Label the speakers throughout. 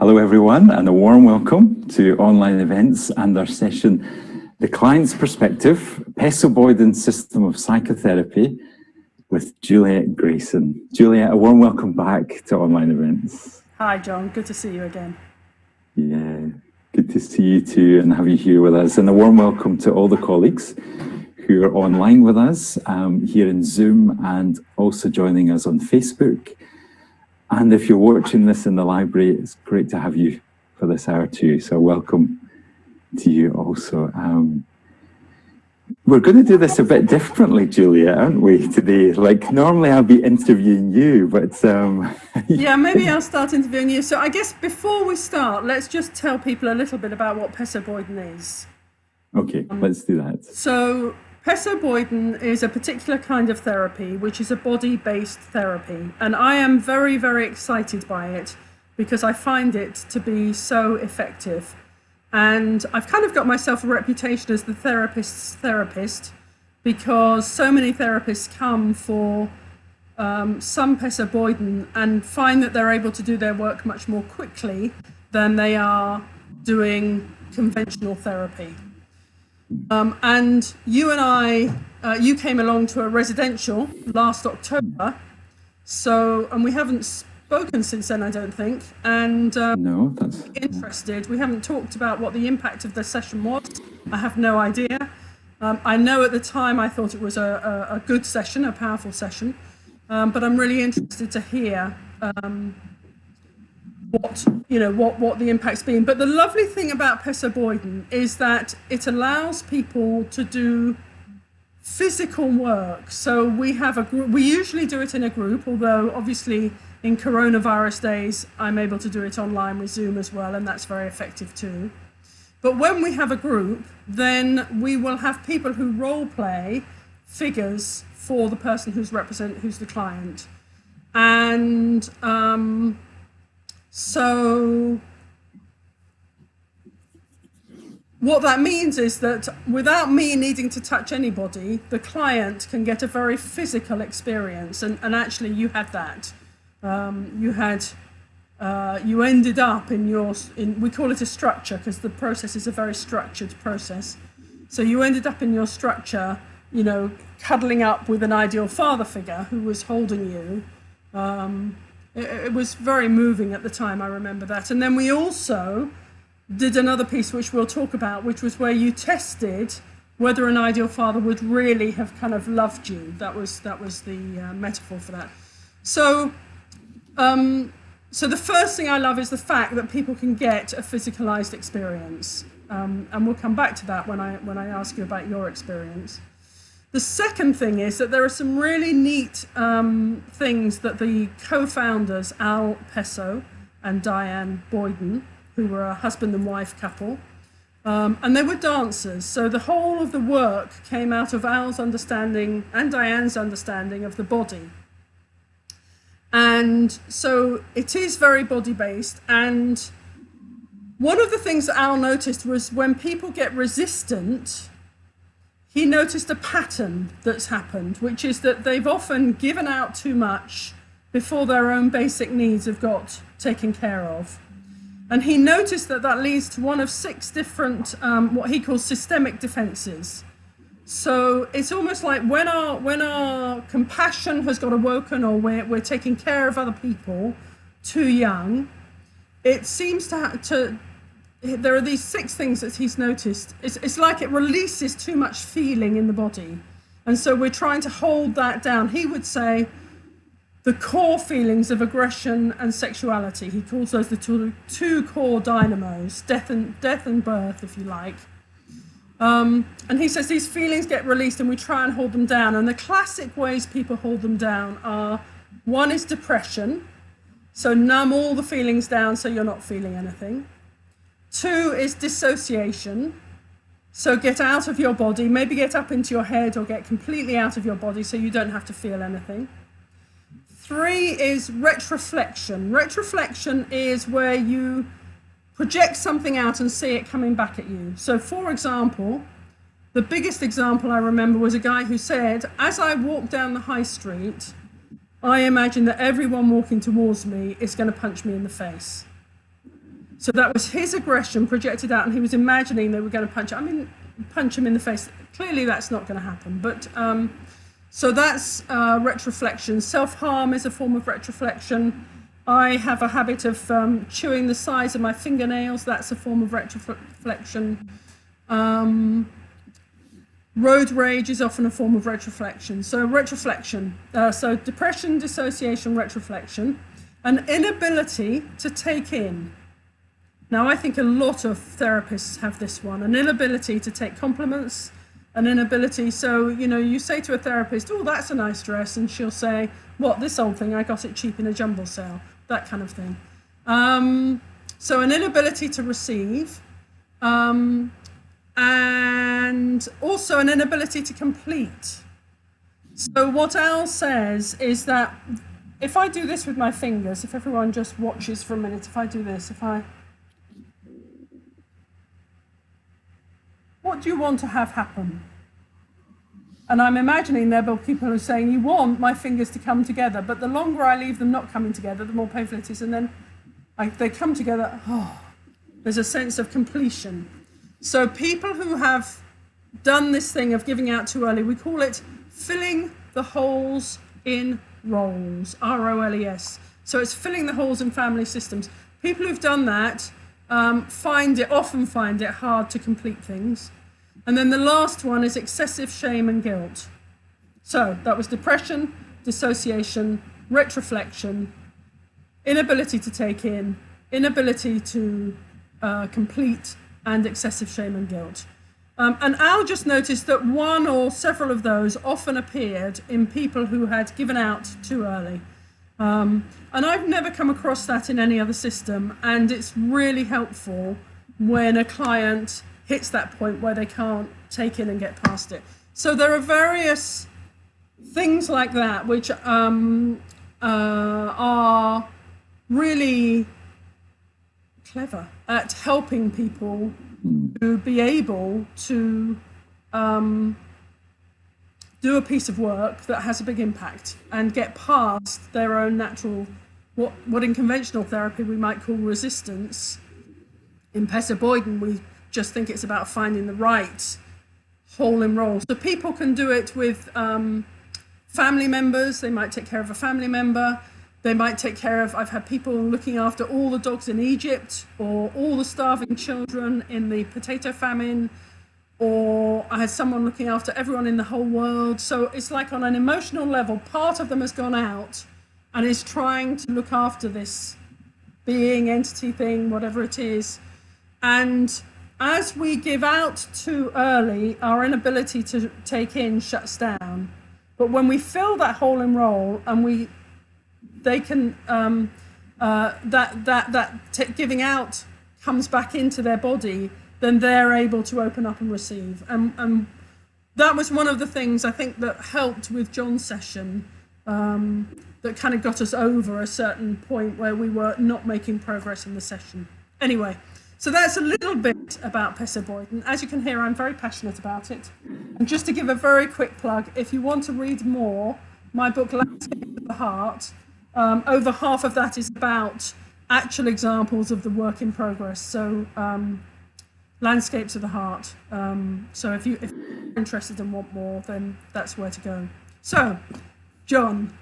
Speaker 1: Hello everyone, and a warm welcome to online events and our session, The Client's Perspective, Pesso Boyden System of Psychotherapy with Juliet Grayson. Juliet, a warm welcome back to online events.
Speaker 2: Hi John, good to see you again.
Speaker 1: Yeah, good to see you too and have you here with us. And a warm welcome to all the colleagues who are online with us here in Zoom and also joining us on Facebook. And if you're watching this in the library, it's great to have you for this hour too. So welcome to you also. We're going to do this a bit differently, Julia, aren't we, today? Like normally I'll be interviewing you, but...
Speaker 2: Yeah, maybe I'll start interviewing you. So I guess before we start, let's just tell people a little bit about what Pesso Boyden is.
Speaker 1: Okay, let's do that.
Speaker 2: So Pesso Boyden is a particular kind of therapy, which is a body-based therapy. And I am very, very excited by it because I find it to be so effective. And I've kind of got myself a reputation as the therapist's therapist because so many therapists come for some Pesso Boyden and find that they're able to do their work much more quickly than they are doing conventional therapy. And you and I, you came along to a residential last October, and we haven't spoken since then, I don't think. And
Speaker 1: no, that's
Speaker 2: interested. We haven't talked about what the impact of the session was. I have no idea. I know at the time I thought it was a good session, a powerful session, but I'm really interested to hear what the impact's been. But the lovely thing about Pesso Boyden is that it allows people to do physical work. So we have a group. We usually do it in a group, although obviously in coronavirus days I'm able to do it online with Zoom as well, and that's very effective too. But when we have a group, then we will have people who role play figures for the person who's the client. And so what that means is that without me needing to touch anybody, the client can get a very physical experience. And actually you had that. You ended up we call it a structure because the process is a very structured process. So you ended up in your structure, cuddling up with an ideal father figure who was holding you. It was very moving at the time, I remember that. And then we also did another piece, which we'll talk about, which was where you tested whether an ideal father would really have kind of loved you. That was the metaphor for that. So the first thing I love is the fact that people can get a physicalized experience. And we'll come back to that when I ask you about your experience. The second thing is that there are some really neat things that the co-founders, Al Pesso and Diane Boyden, who were a husband and wife couple, and they were dancers. So the whole of the work came out of Al's understanding and Diane's understanding of the body. And so it is very body-based. And one of the things that Al noticed was when people get resistant, he noticed a pattern that's happened, which is that they've often given out too much before their own basic needs have got taken care of. And he noticed that leads to one of 6 different, what he calls systemic defenses. So it's almost like when our compassion has got awoken, or we're taking care of other people too young, it seems there are these 6 things that he's noticed. It's like it releases too much feeling in the body. And so we're trying to hold that down. He would say the core feelings of aggression and sexuality. He calls those the two core dynamos, death and birth, if you like. And he says these feelings get released and we try and hold them down. And the classic ways people hold them down are, one is depression. So numb all the feelings down so you're not feeling anything. 2 is dissociation. So get out of your body, maybe get up into your head or get completely out of your body so you don't have to feel anything. 3 is Rhett Reflection. Rhett Reflection is where you project something out and see it coming back at you. So for example, the biggest example I remember was a guy who said, as I walk down the high street, I imagine that everyone walking towards me is going to punch me in the face. So that was his aggression projected out, and he was imagining they were going to punch him in the face. Clearly that's not going to happen, but so that's Rhett Reflection. Self-harm is a form of Rhett Reflection. I have a habit of chewing the sides of my fingernails. That's a form of Rhett Reflection. Road rage is often a form of Rhett Reflection. So Rhett Reflection, so depression, dissociation, Rhett Reflection, an inability to take in. Now, I think a lot of therapists have this one, an inability to take compliments, an inability. So, you know, you say to a therapist, oh, that's a nice dress. And she'll say, what, this old thing? I got it cheap in a jumble sale, that kind of thing. So an inability to receive, and also an inability to complete. So what Al says is that if I do this with my fingers, if everyone just watches for a minute, if I do this, what do you want to have happen? And I'm imagining there are people who are saying, you want my fingers to come together, but the longer I leave them not coming together, the more painful it is. And then they come together, there's a sense of completion. So people who have done this thing of giving out too early, we call it filling the holes in roles, R-O-L-E-S. So it's filling the holes in family systems. People who've done that often find it hard to complete things. And then the last one is excessive shame and guilt. So that was depression, dissociation, Rhett Reflection, inability to take in, inability to complete, and excessive shame and guilt. And Al just noticed that one or several of those often appeared in people who had given out too early. And I've never come across that in any other system, and it's really helpful when a client hits that point where they can't take in and get past it. So there are various things like that which are really clever at helping people to be able to do a piece of work that has a big impact and get past their own natural, what in conventional therapy we might call resistance. In Pesso Boyden, we just think it's about finding the right hole in role. So people can do it with family members. They might take care of a family member. They might take care of, I've had people looking after all the dogs in Egypt, or all the starving children in the potato famine, or I had someone looking after everyone in the whole world. So it's like on an emotional level, part of them has gone out and is trying to look after this being, entity, thing, whatever it is. And as we give out too early, our inability to take in shuts down. But when we fill that hole in role and they can giving out comes back into their body, then they're able to open up and receive. And that was one of the things I think that helped with John's session, that kind of got us over a certain point where we were not making progress in the session. Anyway, so that's a little bit about Pesso Boyden. As you can hear, I'm very passionate about it. And just to give a very quick plug, if you want to read more, my book, Landscape of the Heart, over half of that is about actual examples of the work in progress. So Landscapes of the Heart. So if you're interested and want more, then that's where to go. So, John.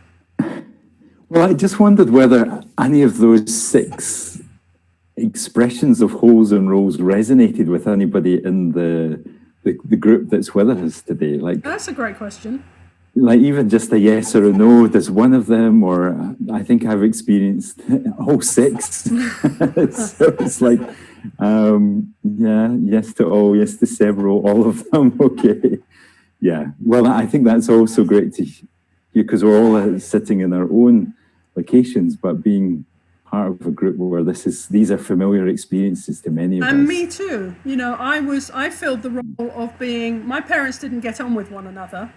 Speaker 1: Well, I just wondered whether any of those 6 expressions of holes and roles resonated with anybody in the group that's with us today. Like, that's
Speaker 2: a great question.
Speaker 1: Like even just a yes or a no, does one of them, or I think I've experienced all 6. So it's like, yeah, yes to all, yes to several, all of them, okay. Yeah, well, I think that's also great to hear, because we're all sitting in our own locations, but being part of a group where these are familiar experiences to many of us.
Speaker 2: And me too. You know, I filled the role of being, my parents didn't get on with one another.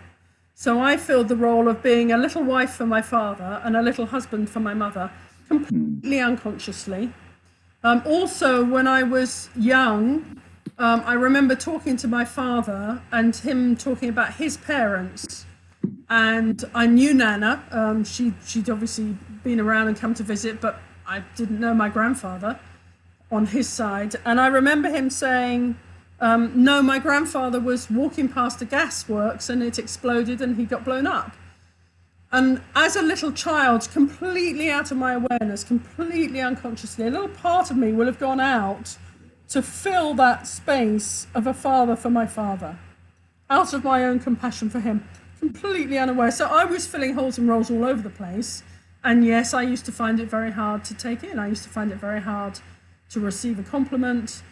Speaker 2: So I filled the role of being a little wife for my father and a little husband for my mother, completely unconsciously. Also, when I was young, I remember talking to my father and him talking about his parents. And I knew Nana. She'd obviously been around and come to visit, but I didn't know my grandfather. on his side. And I remember him saying, no, my grandfather was walking past a gasworks and it exploded and he got blown up. And as a little child, completely out of my awareness, completely unconsciously, a little part of me will have gone out to fill that space of a father for my father, out of my own compassion for him, completely unaware. So I was filling holes and roles all over the place. And yes, I used to find it very hard to take in. I used to find it very hard to receive a compliment.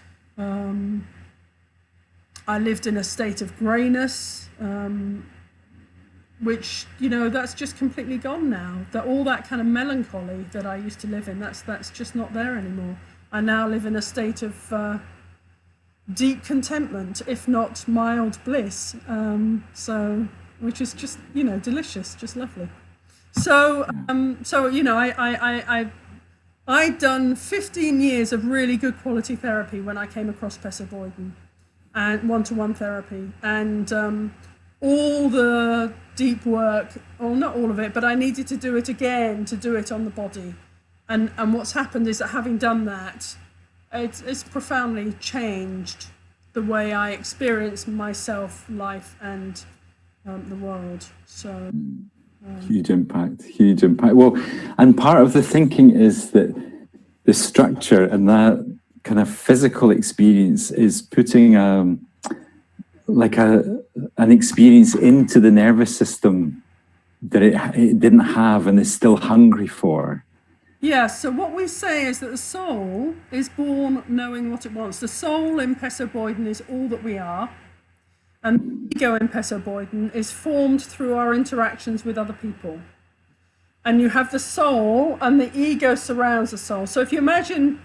Speaker 2: I lived in a state of greyness, which, you know, that's just completely gone now. That all that kind of melancholy that I used to live in, that's just not there anymore. I now live in a state of deep contentment, if not mild bliss. Which is just, you know, delicious, just lovely. So you know, I'd done 15 years of really good quality therapy when I came across Pesso Boyden, and one-to-one therapy, and all the deep work, or not all of it, but I needed to do it again, to do it on the body. And what's happened is that having done that, it's profoundly changed the way I experience myself, life, and the world. So
Speaker 1: huge impact. Well, and part of the thinking is that the structure and that kind of physical experience is putting like an experience into the nervous system that it didn't have and is still hungry for.
Speaker 2: Yeah, so what we say is that the soul is born knowing what it wants. The soul in Pesso Boyden is all that we are. And the ego in Pesso Boyden is formed through our interactions with other people. And you have the soul, and the ego surrounds the soul. So if you imagine,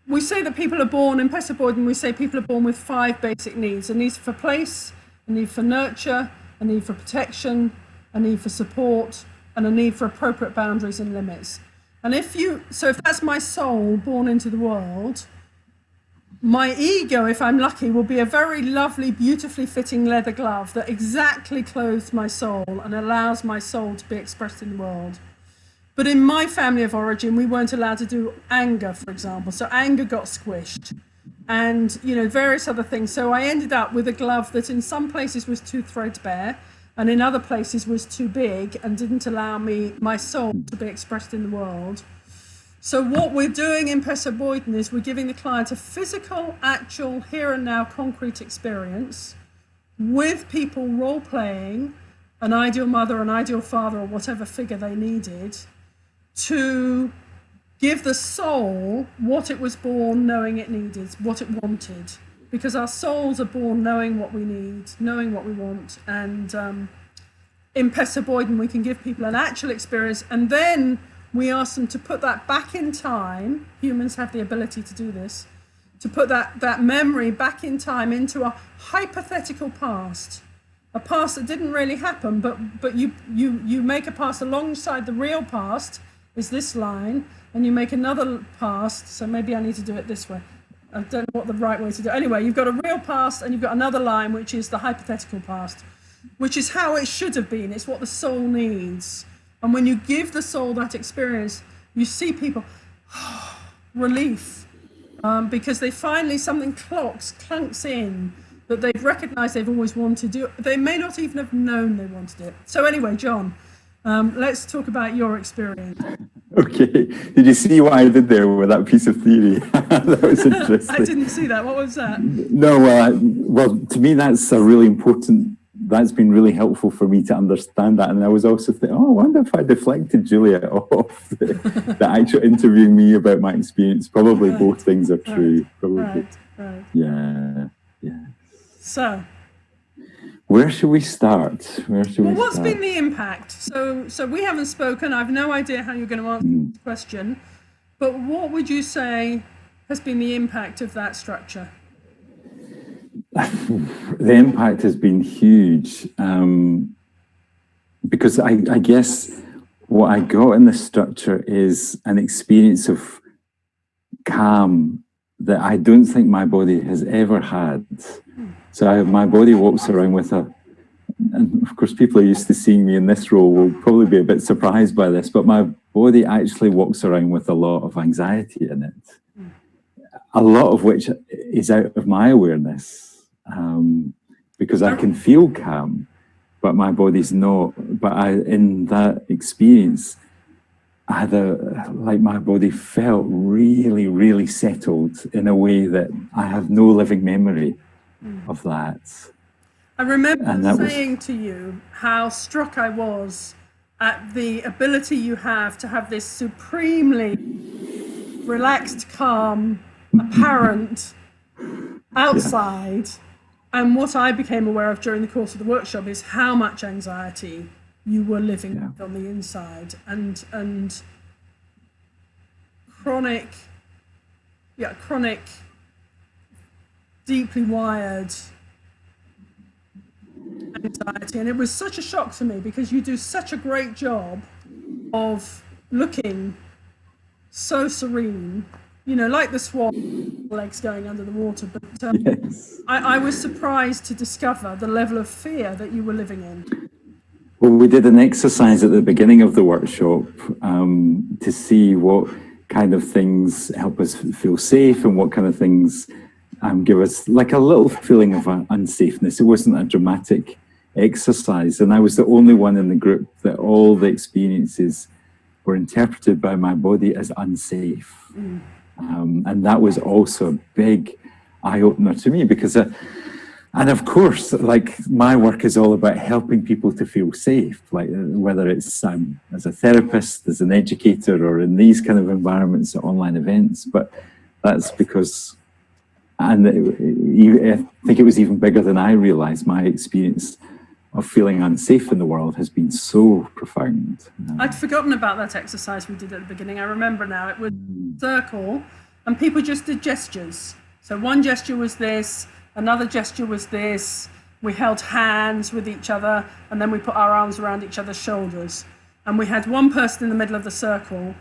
Speaker 2: we say that people are born, in Pesso Boyden, we say people are born with 5 basic needs: a need for place, a need for nurture, a need for protection, a need for support, and a need for appropriate boundaries and limits. And if that's my soul born into the world, my ego, if I'm lucky, will be a very lovely, beautifully fitting leather glove that exactly clothes my soul and allows my soul to be expressed in the world. But in my family of origin, we weren't allowed to do anger, for example. So anger got squished, and, you know, various other things. So I ended up with a glove that in some places was too threadbare, and in other places was too big and didn't allow my soul to be expressed in the world. So what we're doing in Pesso Boyden is we're giving the client a physical, actual, here and now concrete experience with people role-playing an ideal mother, an ideal father, or whatever figure they needed, to give the soul what it was born knowing it needed, what it wanted. Because our souls are born knowing what we need, knowing what we want. And in Pesso Boyden, we can give people an actual experience, and then we ask them to put that back in time. Humans have the ability to do this, to put that memory back in time into a hypothetical past, a past that didn't really happen, but you make a past alongside the real past, is this line, and you make another past. So maybe I need to do it this way. I don't know what the right way to do it. Anyway, you've got a real past and you've got another line, which is the hypothetical past, which is how it should have been. It's what the soul needs. And when you give the soul that experience, you see people, relief, because they finally, something clunks in that they've recognized they've always wanted to do. They may not even have known they wanted it. So anyway, John, let's talk about your experience.
Speaker 1: Okay. Did you see what I did there with that piece of theory? That was interesting.
Speaker 2: I didn't see that. What was that?
Speaker 1: No, well, to me, that's a really important, that's been really helpful for me to understand that. And I was also thinking, I wonder if I deflected Juliet off the actual interviewing me about my experience. Probably both things are true. Probably.
Speaker 2: Right.
Speaker 1: Yeah.
Speaker 2: So,
Speaker 1: where should we start?
Speaker 2: What's been the impact? So we haven't spoken. I've no idea how you're going to answer this question, but what would you say has been the impact of that structure?
Speaker 1: The impact has been huge, because I guess what I got in the structure is an experience of calm that I don't think my body has ever had. So my body walks around with and of course people are used to seeing me in this role will probably be a bit surprised by this, but my body actually walks around with a lot of anxiety in it. a lot of which is out of my awareness, because I can feel calm, but my body's not. But in that experience, I had my body felt really, really settled in a way that I have no living memory of that.
Speaker 2: I remember saying to you how struck I was at the ability you have to have this supremely relaxed, calm, apparent outside. And what I became aware of during the course of the workshop is how much anxiety you were living with on the inside, and chronic, deeply wired anxiety. And it was such a shock to me because you do such a great job of looking so serene, like the swan, legs going under the water. But
Speaker 1: Yes.
Speaker 2: I was surprised to discover the level of fear that you were living in.
Speaker 1: Well, we did an exercise at the beginning of the workshop to see what kind of things help us feel safe and what kind of things give us like a little feeling of unsafeness. It wasn't a dramatic exercise, and I was the only one in the group that all the experiences were interpreted by my body as unsafe. And that was also a big eye-opener to me because and of course, like, my work is all about helping people to feel safe, like whether it's as a therapist, as an educator, or in these kind of environments or online events. But that's because, and I think it was even bigger than I realized, my experience of feeling unsafe in the world has been so profound.
Speaker 2: I'd forgotten about that exercise we did at the beginning. I remember now. It was a circle, and people just did gestures. So one gesture was this, another gesture was this. We held hands with each other, and then we put our arms around each other's shoulders. And we had one person in the middle of the circle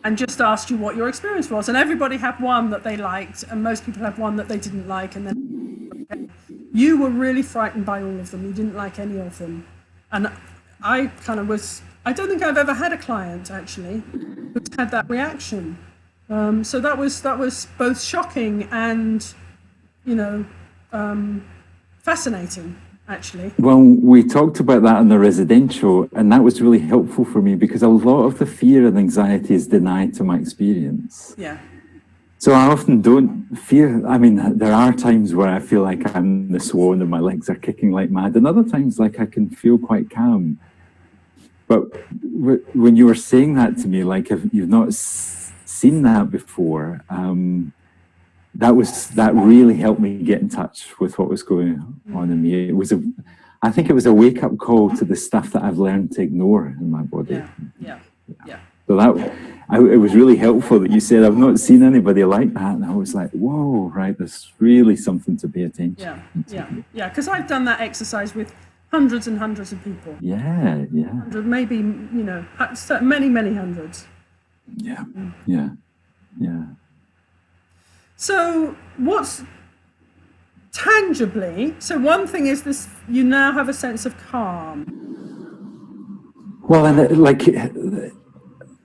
Speaker 2: and just asked you what your experience was. And everybody had one that they liked, and most people had one that they didn't like. And then you were really frightened by all of them. You didn't like any of them. And I kind of was, I don't think I've ever had a client, actually, who's had that reaction. So that was both shocking and, fascinating, actually.
Speaker 1: Well, we talked about that in the residential, and that was really helpful for me because a lot of the fear and anxiety is denied to my experience.
Speaker 2: Yeah.
Speaker 1: So I often don't fear. I mean, there are times where I feel like I'm the swan and my legs are kicking like mad, and other times like I can feel quite calm. But when you were saying that to me, like, if you've not seen that before, that really helped me get in touch with what was going on in me. I think it was a wake-up call to the stuff that I've learned to ignore in my body.
Speaker 2: Yeah.
Speaker 1: So it was really helpful that you said, I've not seen anybody like that. And I was like, whoa, right, there's really something to pay attention to.
Speaker 2: Yeah, because I've done that exercise with hundreds and hundreds of people.
Speaker 1: Yeah.
Speaker 2: Maybe, many hundreds.
Speaker 1: Yeah.
Speaker 2: So what's tangibly, so one thing is this, you now have a sense of calm.
Speaker 1: Well, and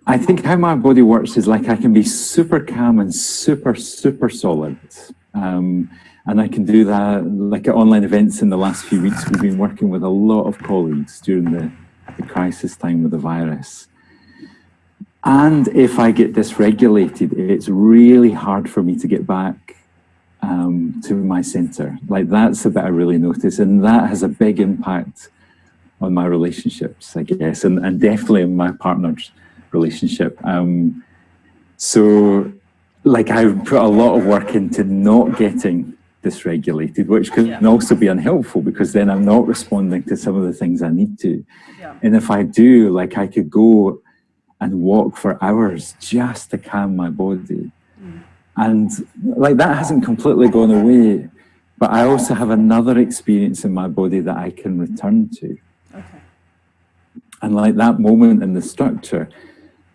Speaker 1: I think how my body works is like I can be super calm and super solid. And I can do that like at online events in the last few weeks. We've been working with a lot of colleagues during the crisis time with the virus. And if I get dysregulated, it's really hard for me to get back to my center. Like, that's the bit I really notice. And that has a big impact on my relationships, I guess, and definitely in my partner's relationship. So, like, I put a lot of work into not getting dysregulated, which can also be unhelpful because then I'm not responding to some of the things I need to. And if I do, like, I could go and walk for hours just to calm my body. And like, that hasn't completely gone away, but I also have another experience in my body that I can return to.
Speaker 2: Okay.
Speaker 1: And like that moment in the structure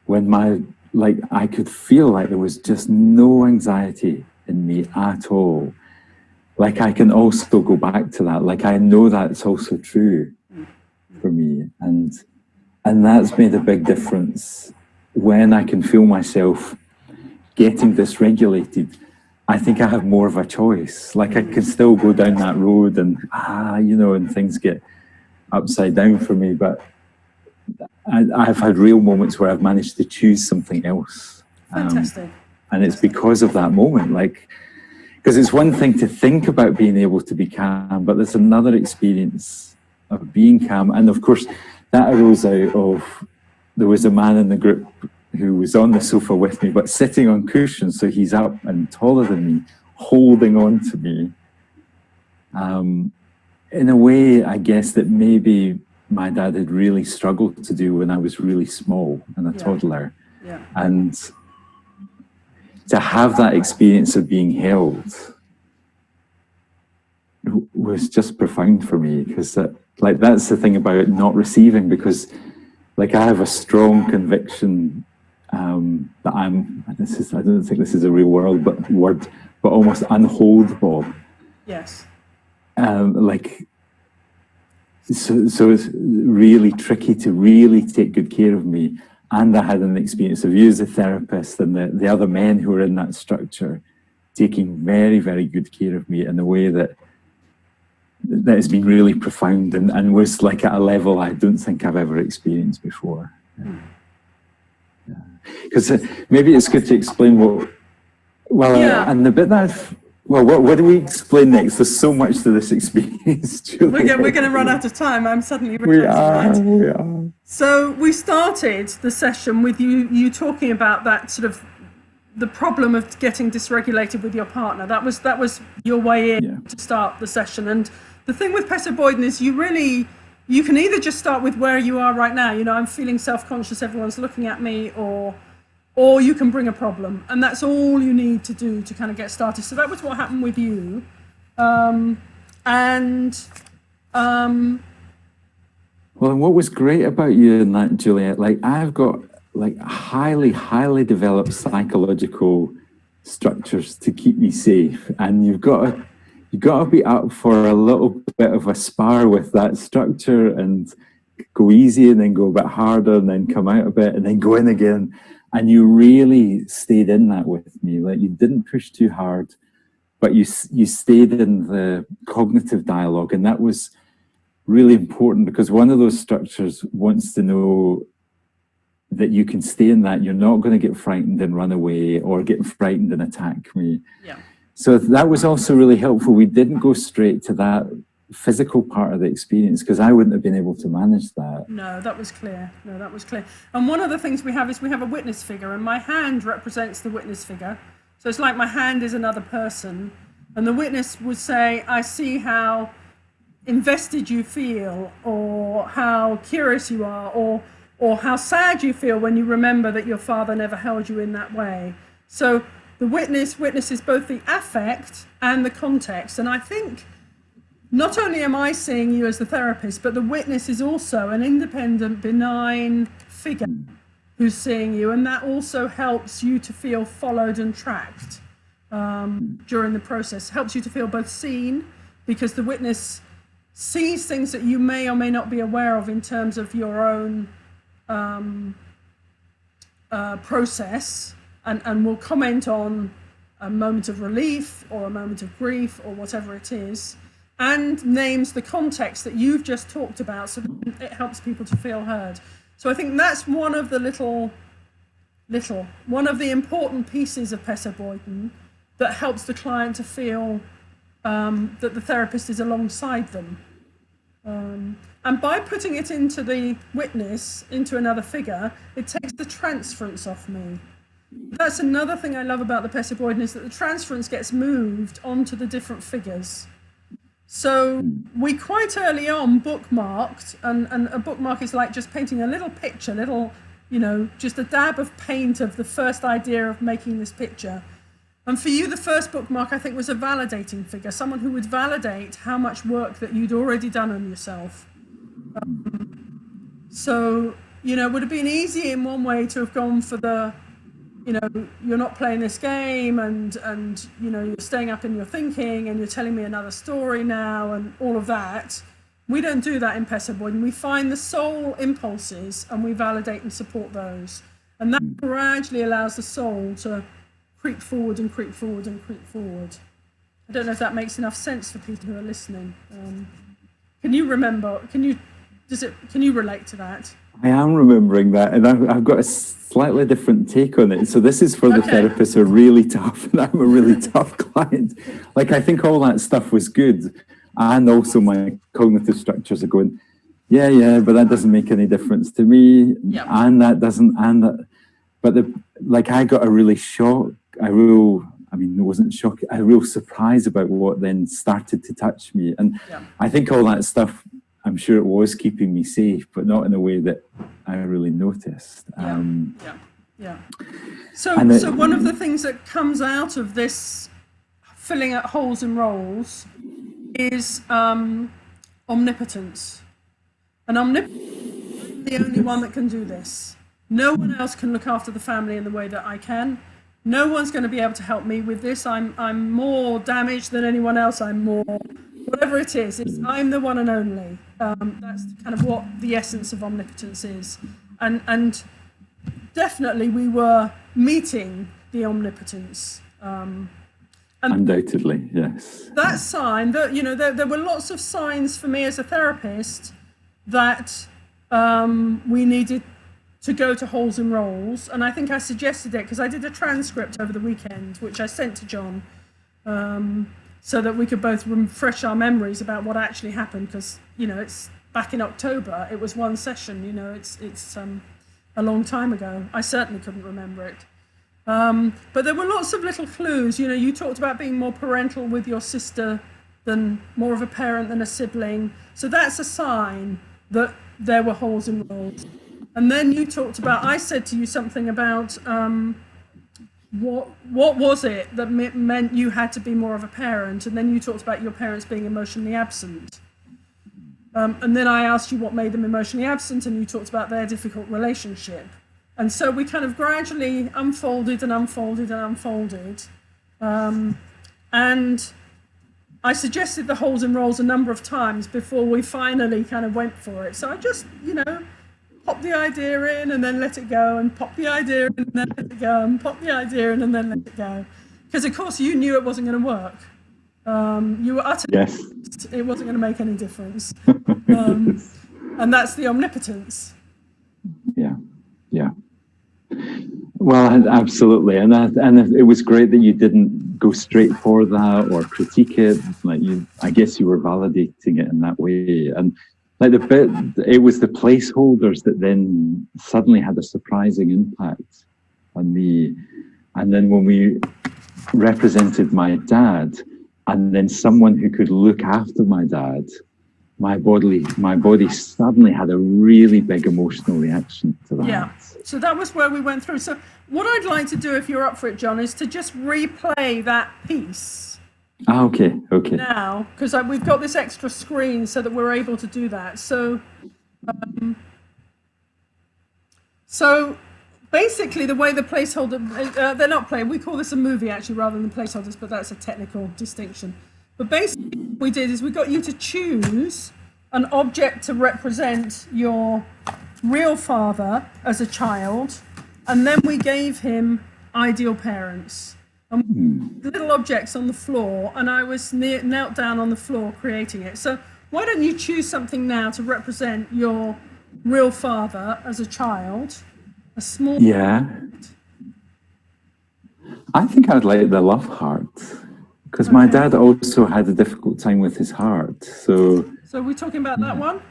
Speaker 1: when I could feel like there was just no anxiety in me at all. Like, I can also go back to that. Like, I know that's also true for me. And that's made a big difference when I can feel myself getting dysregulated. I think I have more of a choice. Like I can still go down that road and, and things get upside down for me. But I've had real moments where I've managed to choose something else.
Speaker 2: Fantastic.
Speaker 1: And it's because of that moment. Like, because it's one thing to think about being able to be calm, but there's another experience of being calm. And of course, that arose out of, there was a man in the group who was on the sofa with me, but sitting on cushions, so he's up and taller than me, holding on to me. In a way, I guess that maybe my dad had really struggled to do when I was really small and a toddler.
Speaker 2: Yeah.
Speaker 1: And to have that experience of being held was just profound for me, because that's the thing about not receiving, because I have a strong conviction that I don't think this is a real word, but almost unholdable.
Speaker 2: Yes.
Speaker 1: So it's really tricky to really take good care of me. And I had an experience of you as a therapist and the other men who were in that structure taking very, very good care of me in a way that has been really profound and was at a level I don't think I've ever experienced before. Because maybe it's good to explain and the bit that what do we explain next? There's so much to this experience, Juliet.
Speaker 2: We're going to run out of time. I'm suddenly realizing
Speaker 1: we are.
Speaker 2: So we started the session with you talking about that sort of the problem of getting dysregulated with your partner. That was your way in to start the session. And the thing with Pesso Boyden is you can either just start with where you are right now. I'm feeling self-conscious, everyone's looking at me, or you can bring a problem, and that's all you need to do to kind of get started. So that was what happened with you. Well, and
Speaker 1: what was great about you in that, Juliet, I've got highly, highly developed psychological structures to keep me safe, and you've got to be up for a little bit of a spar with that structure and go easy and then go a bit harder and then come out a bit and then go in again. And you really stayed in that with me. You didn't push too hard, but you stayed in the cognitive dialogue. And that was really important, because one of those structures wants to know that you can stay in that. You're not going to get frightened and run away or get frightened and attack me.
Speaker 2: Yeah.
Speaker 1: So that was also really helpful. We didn't go straight to that physical part of the experience, because I wouldn't have been able to manage that.
Speaker 2: No, that was clear. And one of the things we have is we have a witness figure, and my hand represents the witness figure. So it's like my hand is another person, and the witness would say, I see how invested you feel, or how curious you are, or how sad you feel when you remember that your father never held you in that way. So the witness witnesses both the affect and the context. And I think not only am I seeing you as the therapist, but the witness is also an independent, benign figure who's seeing you. And that also helps you to feel followed and tracked during the process. Helps you to feel both seen, because the witness sees things that you may or may not be aware of in terms of your own process, and will comment on a moment of relief or a moment of grief or whatever it is, and names the context that you've just talked about, so that it helps people to feel heard. So I think that's one of the one of the important pieces of Pesso Boyden that helps the client to feel that the therapist is alongside them. And by putting it into the witness, into another figure, it takes the transference off me. That's another thing I love about the Pesso Boyden, is that the transference gets moved onto the different figures. So we quite early on bookmarked, and a bookmark is like just painting a little picture, just a dab of paint of the first idea of making this picture. And for you, the first bookmark, I think, was a validating figure, someone who would validate how much work that you'd already done on yourself. So, it would have been easy in one way to have gone for the, you're not playing this game, and you're staying up in your thinking, and you're telling me another story now, and all of that. We don't do that in Pesso Boyden. We find the soul impulses, and we validate and support those. And that gradually allows the soul to creep forward and creep forward and creep forward. I don't know if that makes enough sense for people who are listening. Can you remember? Can you relate to that?
Speaker 1: I am remembering that, and I've got a slightly different take on it. So this is for the therapists who are really tough, and I'm a really tough client. Like, I think all that stuff was good, and also my cognitive structures are going, yeah, but that doesn't make any difference to me, and that doesn't, but I got a really it wasn't shock, a real surprise about what then started to touch me, and I think all that stuff, I'm sure it was keeping me safe, but not in a way that I really noticed.
Speaker 2: So one of the things that comes out of this filling out holes and roles is omnipotence. And omnipotence is the only one that can do this. No one else can look after the family in the way that I can. No one's going to be able to help me with this. I'm more damaged than anyone else. I'm more, whatever it is, I'm the one and only. That's kind of what the essence of omnipotence is. And definitely we were meeting the omnipotence.
Speaker 1: Undoubtedly, yes.
Speaker 2: That sign, that there were lots of signs for me as a therapist that we needed to go to holes and roles, and I think I suggested it because I did a transcript over the weekend, which I sent to John, so that we could both refresh our memories about what actually happened. Because it's back in October. It was one session. It's a long time ago. I certainly couldn't remember it. But there were lots of little clues. You talked about being more parental with your sister than more of a parent than a sibling. So that's a sign that there were holes and roles. And then you talked about, I said to you something about what was it that meant you had to be more of a parent? And then you talked about your parents being emotionally absent. And then I asked you what made them emotionally absent, and you talked about their difficult relationship. And so we kind of gradually unfolded and unfolded and unfolded. And I suggested the holes and roles a number of times before we finally kind of went for it. So I just, pop the idea in and then let it go, and pop the idea in and then let it go, and pop the idea in and then let it go. Because, of course, you knew it wasn't going to work. You were utterly it wasn't going to make any difference. And that's the omnipotence.
Speaker 1: Yeah. Well, absolutely. And it was great that you didn't go straight for that or critique it. I guess you were validating it in that way. And it was the placeholders that then suddenly had a surprising impact on me. And then when we represented my dad, and then someone who could look after my dad, my body suddenly had a really big emotional reaction to that.
Speaker 2: Yeah. So that was where we went through. So what I'd like to do, if you're up for it, John, is to just replay that piece.
Speaker 1: Okay.
Speaker 2: Now, because we've got this extra screen so that we're able to do that. So basically the way the placeholder, they're not playing, we call this a movie actually rather than placeholders, but that's a technical distinction. But basically what we did is we got you to choose an object to represent your real father as a child, and then we gave him ideal parents. Little objects on the floor, and I was knelt down on the floor creating it. So why don't you choose something now to represent your real father as a child? A small
Speaker 1: I think I'd like the love heart, because my dad also had a difficult time with his heart. So
Speaker 2: we're talking about that one?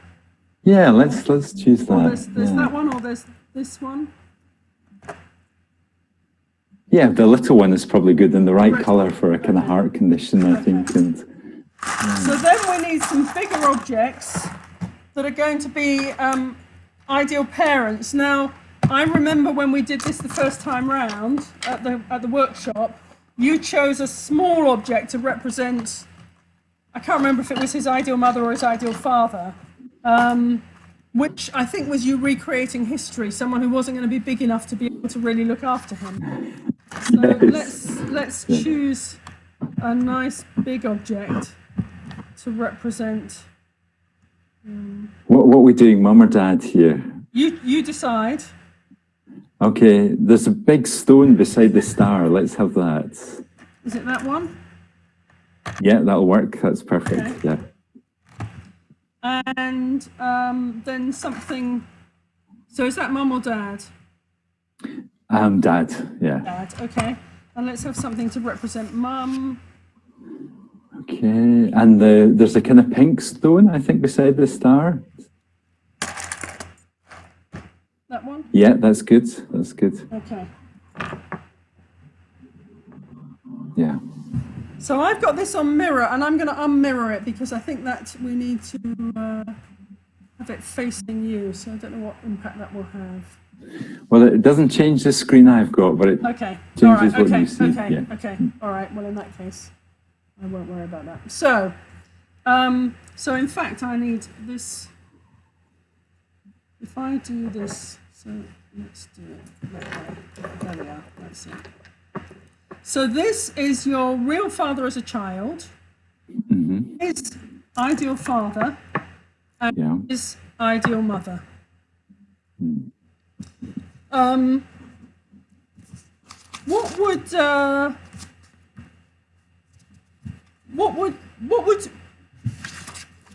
Speaker 1: Yeah, let's choose that.
Speaker 2: Or there's that one, or there's this one.
Speaker 1: Yeah, the little one is probably good and the right colour for a kind of heart condition, I think. And
Speaker 2: so then we need some bigger objects that are going to be ideal parents. Now, I remember when we did this the first time round at the workshop, you chose a small object to represent, I can't remember if it was his ideal mother or his ideal father, which I think was you recreating history, someone who wasn't going to be big enough to be able to really look after him. So let's choose a nice big object to represent.
Speaker 1: What are we doing, Mum or Dad here?
Speaker 2: You decide.
Speaker 1: Okay, there's a big stone beside the star. Let's have that.
Speaker 2: Is it that one?
Speaker 1: Yeah, that'll work. That's perfect.
Speaker 2: Okay.
Speaker 1: Yeah.
Speaker 2: And then something. So is that mum or dad?
Speaker 1: Dad. Yeah.
Speaker 2: Dad. Okay. And let's have something to represent mum.
Speaker 1: Okay, and there's a kind of pink stone, I think, beside the star.
Speaker 2: That one?
Speaker 1: Yeah, that's good. That's good.
Speaker 2: Okay.
Speaker 1: Yeah.
Speaker 2: So I've got this on mirror, and I'm going to unmirror it because I think that we need to have it facing you. So I don't know what impact that will have.
Speaker 1: Well, it doesn't change the screen I've got, but it changes what you see.
Speaker 2: Okay. All right. Well, in that case, I won't worry about that. So, so in fact, I need this. If I do this, so let's do it that way. There we are. That's it. So this is your real father as a child, his ideal father, and his ideal mother. What would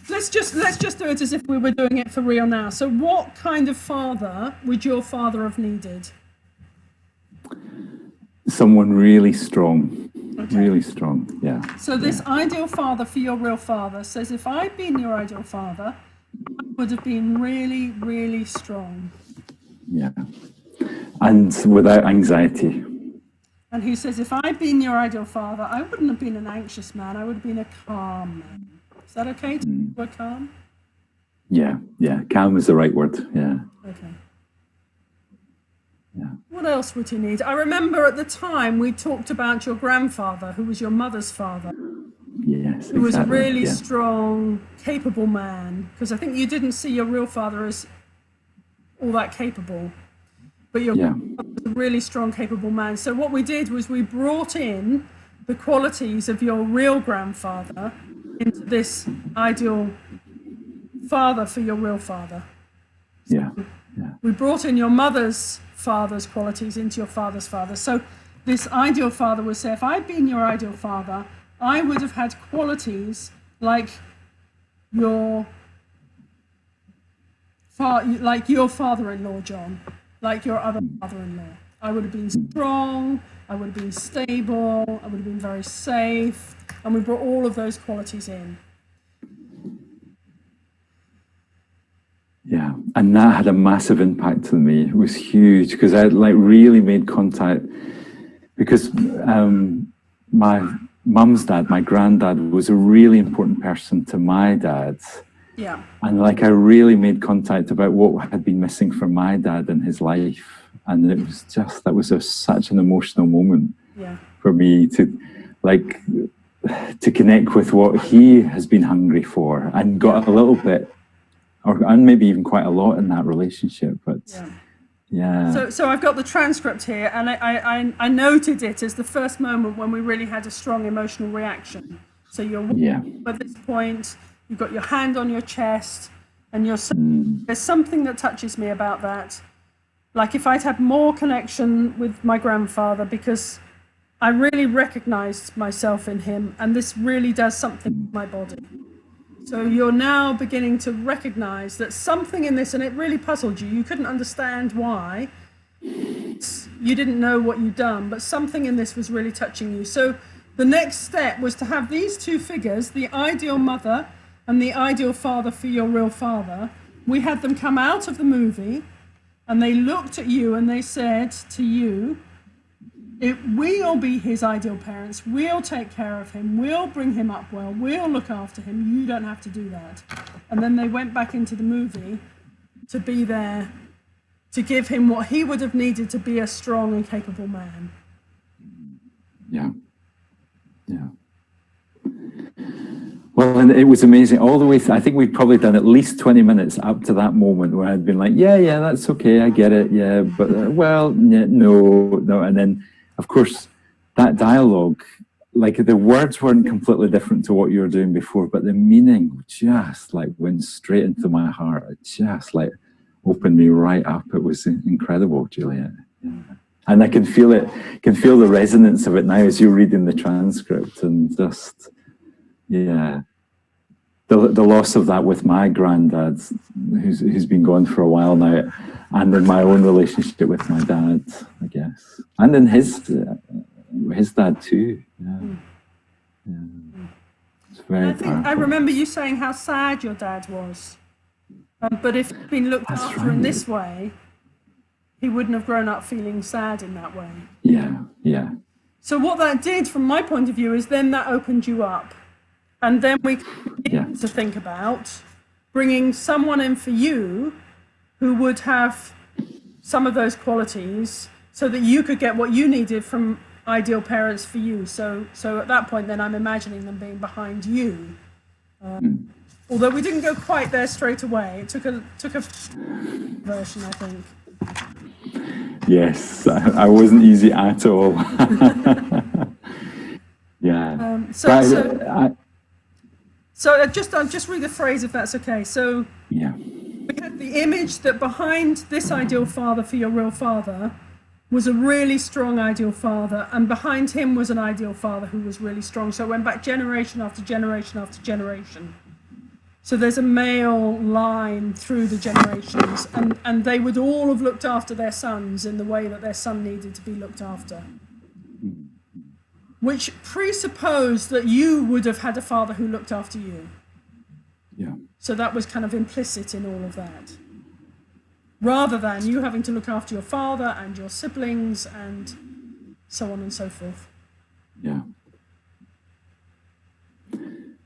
Speaker 2: let's just do it as if we were doing it for real now. So what kind of father would your father have needed?
Speaker 1: Someone really strong. Okay. Really strong, yeah.
Speaker 2: So this ideal father for your real father says, if I'd been your ideal father, I would have been really, really strong.
Speaker 1: Yeah. And without anxiety.
Speaker 2: And he says, if I'd been your ideal father, I wouldn't have been an anxious man. I would have been a calm man. Is that okay to use the word calm?
Speaker 1: Yeah. Calm is the right word. Yeah.
Speaker 2: Okay.
Speaker 1: Yeah.
Speaker 2: What else would he need? I remember at the time we talked about your grandfather, who was your mother's father.
Speaker 1: Yes,
Speaker 2: who was a really strong, capable man. Because I think you didn't see your real father as all that capable. But your grandfather was a really strong, capable man. So what we did was we brought in the qualities of your real grandfather into this ideal father for your real father.
Speaker 1: Yeah.
Speaker 2: We brought in your mother's father's qualities into your father's father. So this ideal father would say, if I'd been your ideal father, I would have had qualities like your father-in-law, John, like your other father-in-law. I would have been strong, I would have been stable, I would have been very safe, and we brought all of those qualities in.
Speaker 1: Yeah, and that had a massive impact on me. It was huge because I really made contact because my mum's dad, my granddad, was a really important person to my dad.
Speaker 2: Yeah.
Speaker 1: And I really made contact about what had been missing from my dad in his life. And it was just, that was such an emotional moment for me to connect with what he has been hungry for and got a little bit, and maybe even quite a lot in that relationship. But
Speaker 2: So I've got the transcript here, and I noted it as the first moment when we really had a strong emotional reaction. So you're at this point, you've got your hand on your chest, and there's something that touches me about that. Like if I'd had more connection with my grandfather, because I really recognized myself in him, and this really does something to my body. So you're now beginning to recognize that something in this, and it really puzzled you. You couldn't understand why. You didn't know what you'd done, but something in this was really touching you. So the next step was to have these two figures, the ideal mother and the ideal father for your real father. We had them come out of the movie, and they looked at you and they said to you, we'll be his ideal parents, we'll take care of him, we'll bring him up well, we'll look after him, you don't have to do that. And then they went back into the movie to be there to give him what he would have needed to be a strong and capable man.
Speaker 1: Yeah. Well, and it was amazing all the way through. I think we'd probably done at least 20 minutes up to that moment where I'd been like, yeah, that's okay, I get it, but no. And then, of course, that dialogue, the words weren't completely different to what you were doing before, but the meaning just went straight into my heart. It just opened me right up. It was incredible, Juliet. And I can feel it, can feel the resonance of it now as you're reading the transcript, and just, yeah. The loss of that with my granddad, who's been gone for a while now, and in my own relationship with my dad, I guess, and in his dad too. Yeah. It's very powerful.
Speaker 2: I remember you saying how sad your dad was, but if he'd been looked after in this way, he wouldn't have grown up feeling sad in that way.
Speaker 1: Yeah.
Speaker 2: So what that did, from my point of view, is then that opened you up. And then we begin to think about bringing someone in for you who would have some of those qualities so that you could get what you needed from ideal parents for you. So at that point, then I'm imagining them being behind you. Although we didn't go quite there straight away. It took a version, I think.
Speaker 1: Yes, I wasn't easy at all. Yeah.
Speaker 2: So I'll just read the phrase, if that's okay. So we had the image that behind this ideal father for your real father was a really strong ideal father, and behind him was an ideal father who was really strong. So it went back generation after generation after generation. So there's a male line through the generations, and they would all have looked after their sons in the way that their son needed to be looked after, which presupposed that you would have had a father who looked after you.
Speaker 1: Yeah.
Speaker 2: So that was kind of implicit in all of that, rather than you having to look after your father and your siblings and so on and so forth.
Speaker 1: Yeah.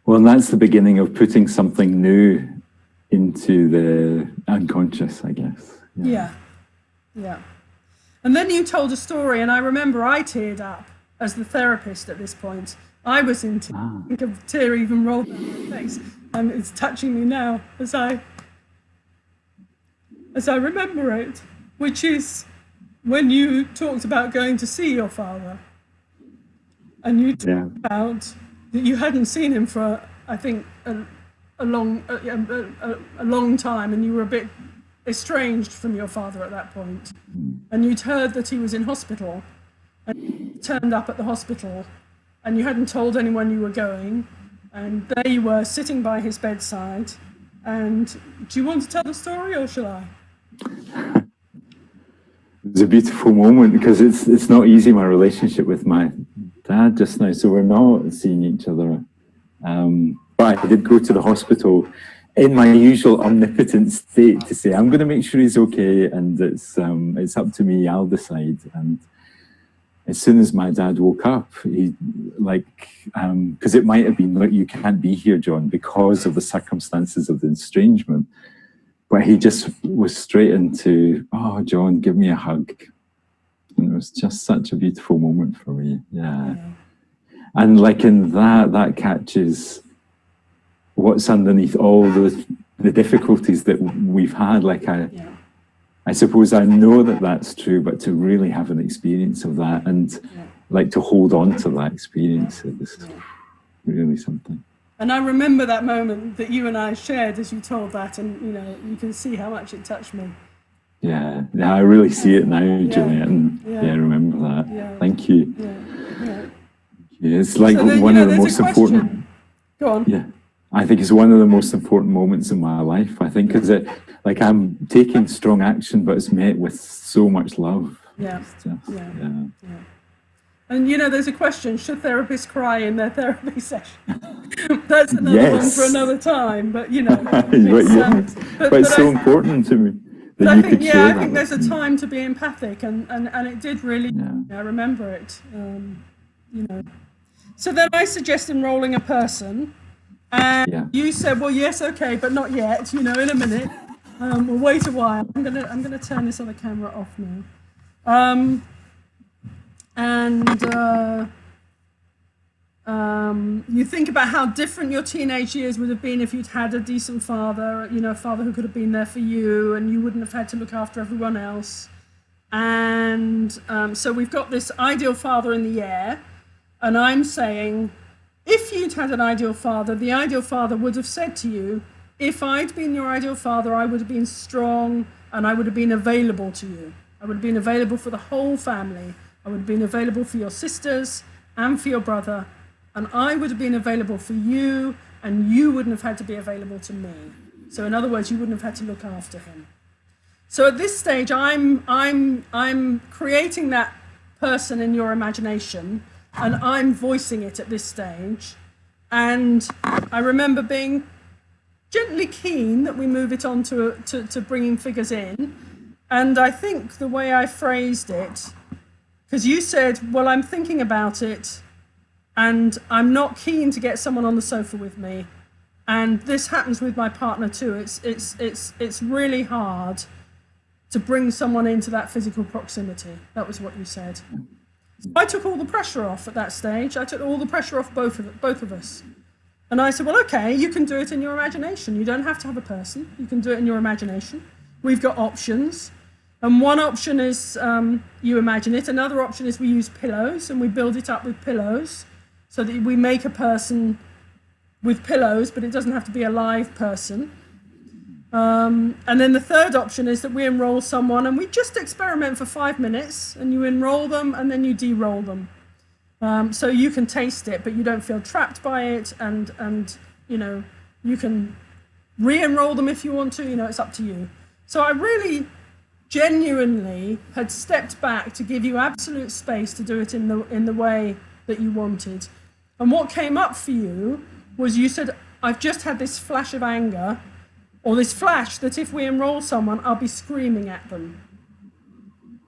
Speaker 1: Well, and that's the beginning of putting something new into the unconscious, I guess.
Speaker 2: Yeah. And then you told a story, and I remember I teared up as the therapist at this point. I was in tears. I think a tear even rolled down my face, and it's touching me now as I remember it, which is when you talked about going to see your father, and you talked about that you hadn't seen him for, I think, a long time, and you were a bit estranged from your father at that point. And you'd heard that he was in hospital, and you turned up at the hospital, and you hadn't told anyone you were going, and there you were sitting by his bedside. And do you want to tell the story, or shall I?
Speaker 1: It's a beautiful moment, because it's not easy, my relationship with my dad just now, so we're not seeing each other. But I did go to the hospital in my usual omnipotent state to say, I'm going to make sure he's okay, and it's up to me, I'll decide. And as soon as my dad woke up, he, because it might have been, look, you can't be here, John, because of the circumstances of the estrangement. But he just was straight into, oh, John, give me a hug. And it was just such a beautiful moment for me. Yeah. And like in that catches what's underneath all the difficulties that we've had. Like I suppose I know that that's true, but to really have an experience of that and like to hold on to that experience is really something.
Speaker 2: And I remember that moment that you and I shared as you told that, and you can see how much it touched me.
Speaker 1: Yeah, I really see it now, Juliet, and I remember that.
Speaker 2: Yeah.
Speaker 1: Thank you.
Speaker 2: Yeah.
Speaker 1: It's like one of the most important.
Speaker 2: Go on.
Speaker 1: Yeah, I think it's one of the most important moments in my life. I think is it like I'm taking strong action, but it's met with so much love.
Speaker 2: Yeah. And there's a question: should therapists cry in their therapy session? That's another one for another time. But
Speaker 1: but it's so important to me.
Speaker 2: But I think there's a time to be empathic, and it did really. I remember it. So then I suggest enrolling a person, and you said, "Well, yes, okay, but not yet. In a minute. We'll wait a while. I'm gonna turn this other camera off now." You think about how different your teenage years would have been if you'd had a decent father, a father who could have been there for you, and you wouldn't have had to look after everyone else. And so we've got this ideal father in the air, and I'm saying, if you'd had an ideal father, the ideal father would have said to you, if I'd been your ideal father, I would have been strong and I would have been available to you. I would have been available for the whole family. I would have been available for your sisters and for your brother, and I would have been available for you, and you wouldn't have had to be available to me. So in other words, you wouldn't have had to look after him. So at this stage, I'm creating that person in your imagination, and I'm voicing it at this stage. And I remember being gently keen that we move it on to bringing figures in. And I think the way I phrased it, because you said, well, I'm thinking about it, and I'm not keen to get someone on the sofa with me. And this happens with my partner too. It's really hard to bring someone into that physical proximity. That was what you said. So I took all the pressure off at that stage. I took all the pressure off both of us. And I said, well, okay, you can do it in your imagination. You don't have to have a person. You can do it in your imagination. We've got options. And one option is you imagine it. Another option is we use pillows and we build it up with pillows so that we make a person with pillows, but it doesn't have to be a live person. And then the third option is that we enroll someone and we just experiment for 5 minutes, and you enroll them and then you de-roll them. So you can taste it, but you don't feel trapped by it, and you know, you can re-enroll them if you want to, you know, it's up to you. So I really genuinely had stepped back to give you absolute space to do it in the way that you wanted. And what came up for you was you said, I've just had this flash of anger, or this flash that if we enroll someone, I'll be screaming at them.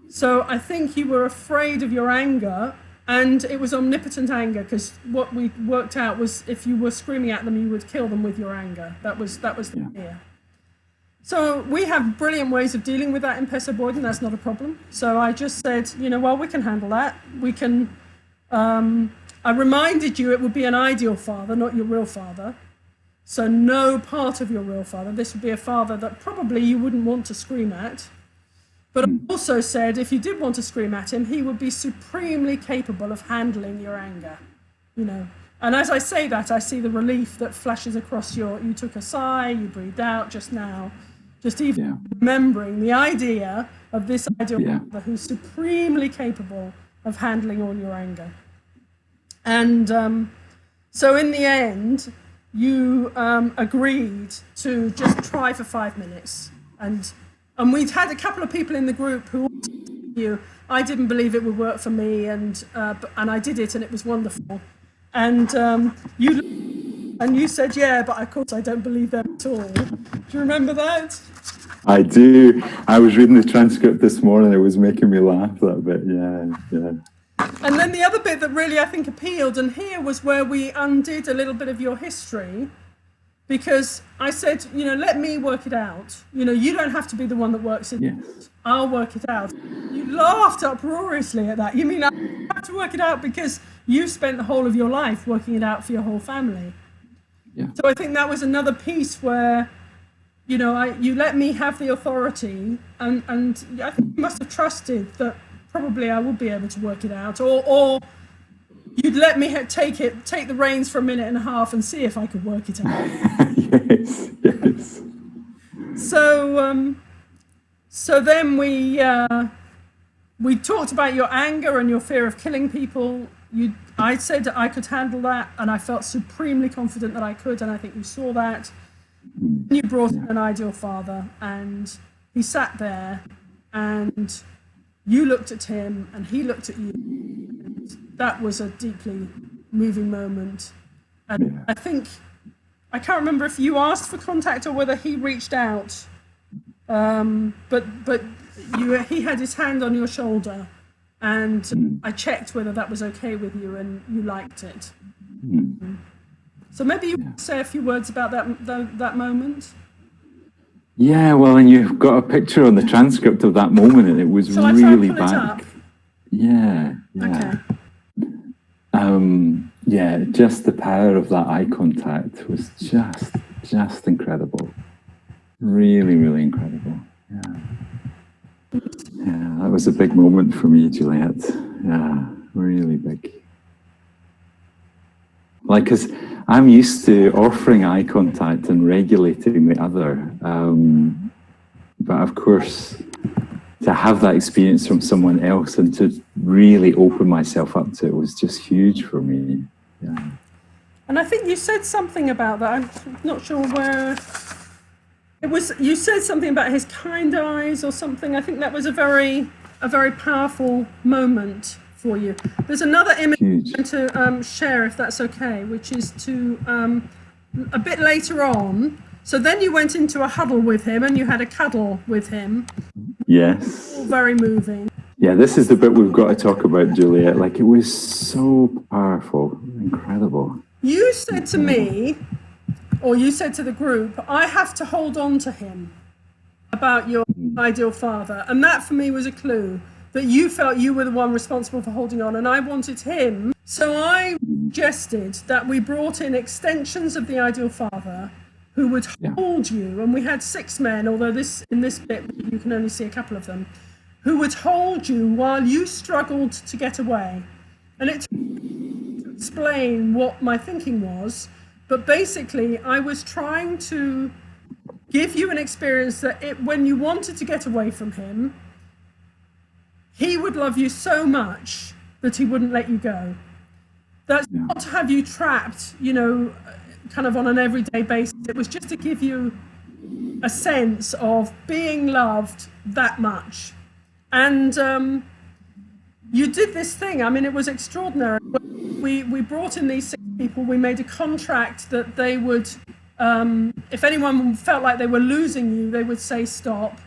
Speaker 2: So I think you were afraid of your anger, and it was omnipotent anger, because what we worked out was if you were screaming at them, you would kill them with your anger. That was the fear. So we have brilliant ways of dealing with that in Pesso Boyden. That's not a problem. So I just said, you know, well, we can handle that. We can. I reminded you it would be an ideal father, not your real father. So no part of your real father. This would be a father that probably you wouldn't want to scream at. But I also said if you did want to scream at him, he would be supremely capable of handling your anger, you know. And as I say that, I see the relief that flashes across you took a sigh, you breathed out just now. Just even remembering the idea of this ideal father who's supremely capable of handling all your anger. And so in the end, you agreed to just try for 5 minutes. And we'd had a couple of people in the group who you, I didn't believe it would work for me, and I did it, and it was wonderful. And you said, yeah, but of course I don't believe them at all. Do you remember that?
Speaker 1: I do. I was reading the transcript this morning. It was making me laugh that bit. Yeah.
Speaker 2: And then the other bit that really I think appealed, and here was where we undid a little bit of your history, because I said, you know, let me work it out. You know, you don't have to be the one that works it out. I'll work it out. You laughed uproariously at that. You mean I have to work it out because you spent the whole of your life working it out for your whole family.
Speaker 1: Yeah.
Speaker 2: So I think that was another piece where, you know, you let me have the authority, and I think you must have trusted that probably I would be able to work it out, or you'd let me take the reins for a minute and a half and see if I could work it out.
Speaker 1: Yes.
Speaker 2: So then we talked about your anger and your fear of killing people. I said I could handle that, and I felt supremely confident that I could, and I think you saw that. You brought in an ideal father, and he sat there, and you looked at him, and he looked at you. And that was a deeply moving moment. And I think, I can't remember if you asked for contact or whether he reached out, but he had his hand on your shoulder, and I checked whether that was okay with you, and you liked it. So maybe you could say a few words about that moment.
Speaker 1: Yeah, well, and you've got a picture on the transcript of that moment, and it was really back. Yeah.
Speaker 2: Okay.
Speaker 1: Yeah, just the power of that eye contact was just incredible. Really, really incredible. Yeah, that was a big moment for me, Juliet. Yeah, really big. Like, because I'm used to offering eye contact and regulating the other. But of course, to have that experience from someone else and to really open myself up to it was just huge for me. Yeah.
Speaker 2: And I think you said something about that. I'm not sure where it was. You said something about his kind eyes or something. I think that was a very powerful moment for you. There's another image I'm going to share, if that's okay, which is to a bit later on. So then you went into a huddle with him and you had a cuddle with him.
Speaker 1: Yes.
Speaker 2: All very moving.
Speaker 1: Yeah, this is the bit we've got to talk about, Juliet. Like, it was so powerful, incredible.
Speaker 2: You said to me, or you said to the group, I have to hold on to him about your ideal father. And that for me was a clue that you felt you were the one responsible for holding on, and I wanted him. So I suggested that we brought in extensions of the ideal father who would hold you, and we had 6 men, although in this bit you can only see a couple of them, who would hold you while you struggled to get away. And it to explain what my thinking was, but basically I was trying to give you an experience that when you wanted to get away from him, he would love you so much that he wouldn't let you go. That's not to have you trapped, you know, kind of on an everyday basis. It was just to give you a sense of being loved that much. And you did this thing. I mean, it was extraordinary. We brought in these 6 people. We made a contract that they would, if anyone felt like they were losing you, they would say stop,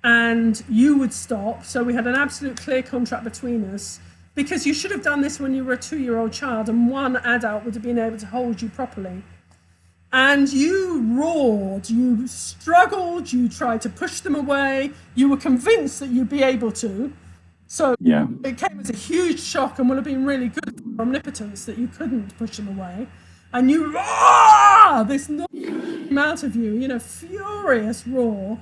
Speaker 2: and you would stop. So we had an absolute clear contract between us, because you should have done this when you were a 2-year-old child and one adult would have been able to hold you properly. And you roared, you struggled, you tried to push them away, you were convinced that you'd be able to. So it came as a huge shock and would have been really good for omnipotence that you couldn't push them away. And you roar, this noise came out of you, you know, furious roar.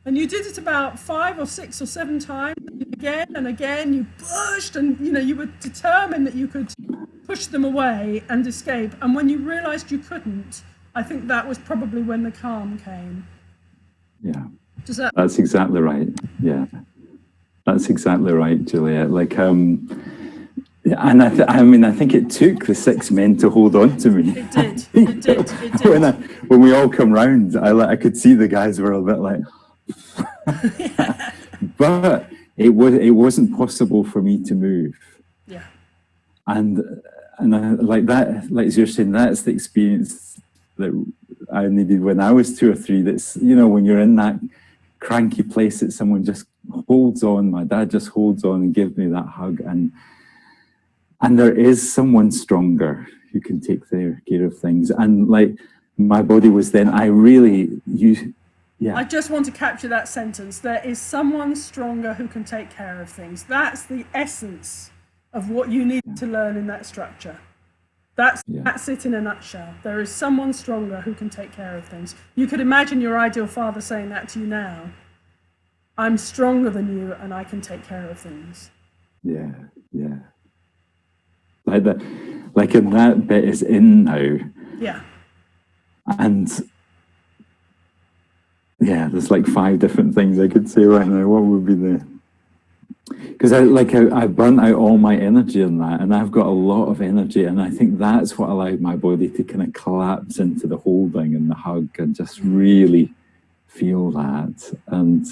Speaker 2: And you did it about 5 or 6 or 7 times, again and again. You pushed, and you know, you were determined that you could push them away and escape. And when you realized you couldn't, I think that was probably when the calm came.
Speaker 1: Yeah. That's exactly right. Yeah. That's exactly right, Juliet. Like, and I mean, I think it took the 6 men to hold on to me.
Speaker 2: It did. It did. It did.
Speaker 1: When we all come round, I could see the guys were a bit like, but it wasn't possible for me to move.
Speaker 2: Yeah.
Speaker 1: And I, like that, like as you're saying, that's the experience that I needed when I was 2 or 3. That's, you know, when you're in that cranky place that someone just holds on. My dad just holds on and gives me that hug, and there is someone stronger who can take care of things. And like my body was then, I
Speaker 2: just want to capture that sentence. There is someone stronger who can take care of things. That's the essence of what you need to learn in that structure. That's it in a nutshell. There is someone stronger who can take care of things. You could imagine your ideal father saying that to you now. I'm stronger than you and I can take care of things. Yeah,
Speaker 1: yeah. Like in that bit is in now.
Speaker 2: Yeah.
Speaker 1: And yeah, there's like 5 different things I could say right now. What would be the... Because I burnt out all my energy in that, and I've got a lot of energy, and I think that's what allowed my body to kind of collapse into the holding and the hug and just really feel that. And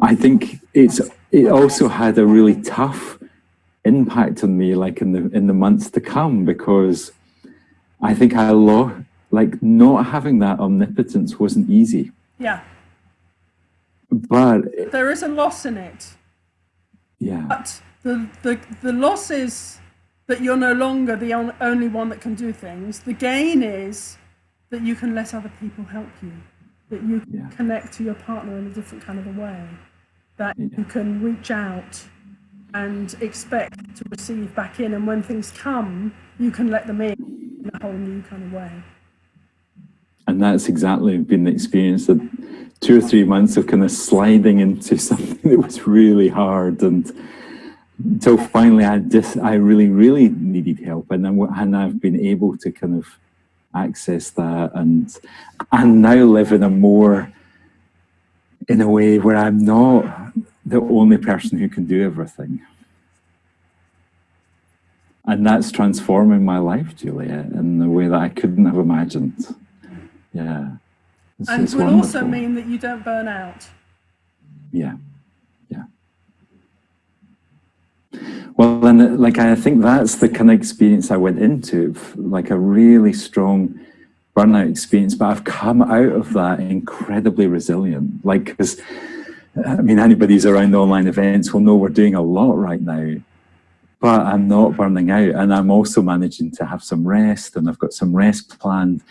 Speaker 1: I think it also had a really tough impact on me, like in the months to come, because I think like not having that omnipotence wasn't easy.
Speaker 2: Yeah.
Speaker 1: But
Speaker 2: there is a loss in it.
Speaker 1: Yeah.
Speaker 2: But the loss is that you're no longer the only one that can do things. The gain is that you can let other people help you, that you can connect to your partner in a different kind of a way, that you can reach out and expect to receive back in, and when things come, you can let them in a whole new kind of way.
Speaker 1: And that's exactly been the experience of 2 or 3 months of kind of sliding into something that was really hard, and until finally I really, really needed help, and I've been able to kind of access that, and now live in a way where I'm not the only person who can do everything. And that's transforming my life, Juliet, in a way that I couldn't have imagined. Yeah.
Speaker 2: And it will also mean that you don't burn out.
Speaker 1: Yeah. Yeah. Well, and like, I think that's the kind of experience I went into, like a really strong burnout experience, but I've come out of that incredibly resilient. Like, because, I mean, anybody who's around online events will know we're doing a lot right now, but I'm not burning out. And I'm also managing to have some rest, and I've got some rest planned.